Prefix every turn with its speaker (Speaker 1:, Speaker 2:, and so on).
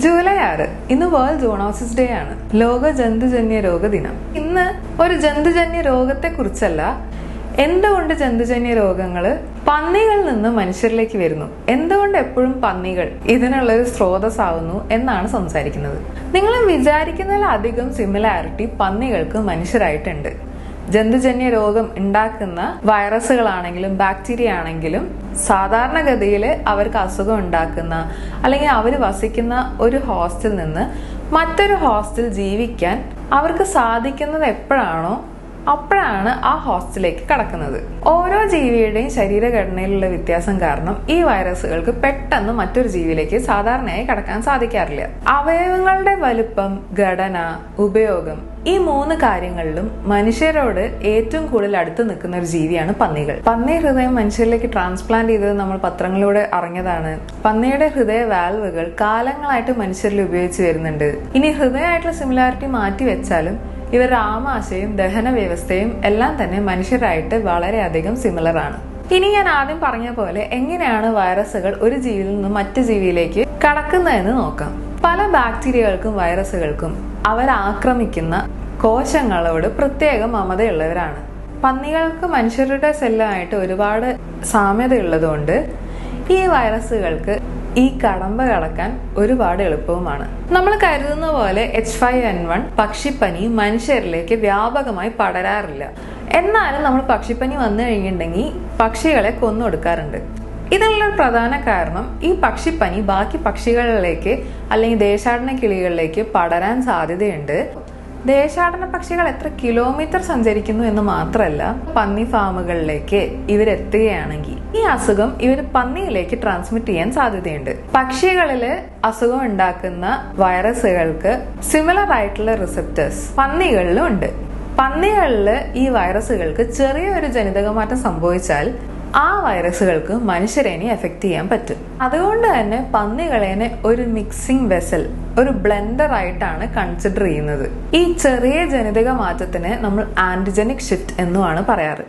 Speaker 1: July 6 ഇന്ന് world zoonosis day ആണ്. ലോക ജന്തുജന്യ രോഗ ദിനം. ഇന്ന് ഒരു ജന്തുജന്യ രോഗത്തെ കുറിച്ചല്ല, എന്തുകൊണ്ട് ജന്തുജന്യ രോഗങ്ങൾ പന്നികളിൽ നിന്ന് മനുഷ്യരിലേക്ക് വരുന്നു, എന്തുകൊണ്ട് എപ്പോഴും പന്നികൾ ഇതിനുള്ളൊരു സ്രോതസ്സാവുന്നു എന്നാണ് സംസാരിക്കുന്നത്. നിങ്ങൾ വിചാരിക്കുന്നതിലധികം സിമിലാരിറ്റി പന്നികൾക്ക് മനുഷ്യരായിട്ടുണ്ട്. ജന്തുജന്യ രോഗം ഉണ്ടാക്കുന്ന വൈറസുകളാണെങ്കിലും ബാക്ടീരിയ ആണെങ്കിലും സാധാരണഗതിയിൽ അവർക്ക് അസുഖം ഉണ്ടാക്കുന്ന അല്ലെങ്കിൽ അവർ വസിക്കുന്ന ഒരു ഹോസ്റ്റിൽ നിന്ന് മറ്റൊരു ഹോസ്റ്റിൽ ജീവിക്കാൻ അവർക്ക് സാധിക്കുന്നത് എപ്പോഴാണോ അപ്പോഴാണ് ആ ഹോസ്റ്റിലേക്ക് കടക്കുന്നത്. ഓരോ ജീവിയുടെയും ശരീരഘടനയിലുള്ള വ്യത്യാസം കാരണം ഈ വൈറസുകൾക്ക് പെട്ടെന്ന് മറ്റൊരു ജീവിയിലേക്ക് സാധാരണയായി കടക്കാൻ സാധിക്കാറില്ല. അവയവങ്ങളുടെ വലുപ്പം, ഘടന, ഉപയോഗം ഈ 3 കാര്യങ്ങളിലും മനുഷ്യരോട് ഏറ്റവും കൂടുതൽ അടുത്ത് നിൽക്കുന്ന ഒരു ജീവിയാണ് പന്നികൾ. പന്നി ഹൃദയം മനുഷ്യരിലേക്ക് ട്രാൻസ്പ്ലാന്റ് ചെയ്തത് നമ്മൾ പത്രങ്ങളിലൂടെ അറിഞ്ഞതാണ്. പന്നിയുടെ ഹൃദയ വാൽവുകൾ കാലങ്ങളായിട്ട് മനുഷ്യരിൽ ഉപയോഗിച്ച് വരുന്നുണ്ട്. ഇനി ഹൃദയമായിട്ടുള്ള സിമിലാരിറ്റി മാറ്റി വെച്ചാലും ഇവരുടെ ആമാശയും ദഹന വ്യവസ്ഥയും എല്ലാം തന്നെ മനുഷ്യരായിട്ട് വളരെയധികം സിമിലർ ആണ്. ഇനി ഞാൻ ആദ്യം പറഞ്ഞ പോലെ എങ്ങനെയാണ് വൈറസുകൾ ഒരു ജീവിയിൽ നിന്ന് മറ്റു ജീവിയിലേക്ക് കടക്കുന്നതെന്ന് നോക്കാം. പല ബാക്ടീരിയകൾക്കും വൈറസുകൾക്കും അവരാക്രമിക്കുന്ന കോശങ്ങളോട് പ്രത്യേക മമതയുള്ളവരാണ്. പന്നികൾക്ക് മനുഷ്യരുടെ സെല്ലുമായിട്ട് ഒരുപാട് സാമ്യതയുള്ളതുകൊണ്ട് ഈ വൈറസുകൾക്ക് ഈ കടമ്പ കടക്കാൻ ഒരുപാട് എളുപ്പവുമാണ്. നമ്മൾ കരുതുന്ന പോലെ H5N1 പക്ഷിപ്പനി മനുഷ്യരിലേക്ക് വ്യാപകമായി പടരാറില്ല. എന്നാലും നമ്മൾ പക്ഷിപ്പനി വന്നു കഴിഞ്ഞിട്ടുണ്ടെങ്കിൽ പക്ഷികളെ കൊന്നൊടുക്കാറുണ്ട്. ഇതിനുള്ള പ്രധാന കാരണം ഈ പക്ഷിപ്പനി ബാക്കി പക്ഷികളിലേക്ക് അല്ലെങ്കിൽ ദേശാടന കിളികളിലേക്ക് പടരാൻ സാധ്യതയുണ്ട്. ദേശാടന പക്ഷികൾ എത്ര കിലോമീറ്റർ സഞ്ചരിക്കുന്നു എന്ന് മാത്രമല്ല, പന്നി ഫാമുകളിലേക്ക് ഇവരെത്തുകയാണെങ്കിൽ ഈ അസുഖം ഇവർ പന്നിയിലേക്ക് ട്രാൻസ്മിറ്റ് ചെയ്യാൻ സാധ്യതയുണ്ട്. പക്ഷികളില് അസുഖം ഉണ്ടാക്കുന്ന വൈറസുകൾക്ക് സിമിലർ ആയിട്ടുള്ള റിസപ്റ്റേഴ്സ് പന്നികളിലും ഉണ്ട്. പന്നികളില് ഈ വൈറസുകൾക്ക് ചെറിയൊരു ജനിതകമാറ്റം സംഭവിച്ചാൽ ആ വൈറസുകൾക്ക് മനുഷ്യരേനെ എഫക്ട് ചെയ്യാൻ പറ്റും. അതുകൊണ്ട് തന്നെ പന്നികളേനെ ഒരു മിക്സിംഗ് വെസൽ, ഒരു ബ്ലെൻഡർ ആയിട്ടാണ് കൺസിഡർ ചെയ്യുന്നത്. ഈ ചെറിയ ജനിതക മാറ്റത്തിന് നമ്മൾ ആന്റിജനിക് ഷിഫ്റ്റ് എന്നുമാണ് പറയാറ്.